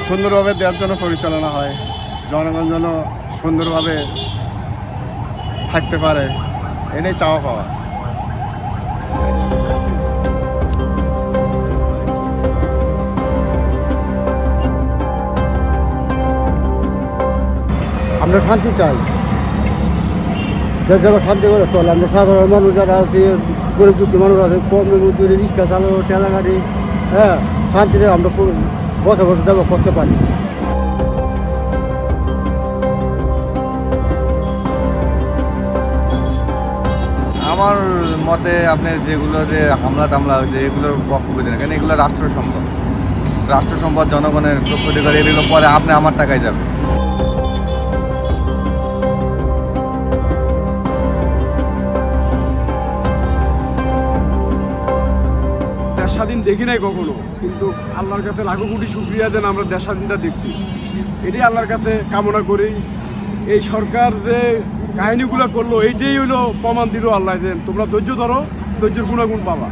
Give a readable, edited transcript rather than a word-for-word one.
সুন্দরভাবে দেওয়ার জন্য পরিচালনা হয়, জনগণ যেন সুন্দরভাবে থাকতে পারে, এটাই চাওয়া পাওয়া। আমরা শান্তি চাই, যারা শান্তি করে চলে। আমরা সাধারণ মানুষ যারা আছে, গরিব দুঃখী মানুষ আছে, কম মজুরি, রিক্সা চালানো, ঠেলা গাড়ি, হ্যাঁ, শান্তিতে আমরা বছর যাবো করতে পারি। আমার মতে আপনি যেগুলো যে হামলা টামলা হয়েছে এগুলোর বক্তব্য দেন, কেন এগুলো রাষ্ট্র সম্পদ জনগণের প্রত্যধিকার, এগুলো পরে আপনি আমার টাকায় যাবে। দেশ স্বাধীন দেখি নাই কখনো, কিন্তু আল্লাহর কাছে লাখো কোটি শুকরিয়া দেন আমরা দেশ স্বাধীনটা দেখছি। এটাই আল্লাহর কাছে কামনা করি। এই সরকার যে কাহিনীগুলো করলো এইটাই হইলো প্রমাণ দিল আল্লাহ, যে তোমরা ধৈর্য ধরো, ধৈর্যের গুণাগুণ পাবা।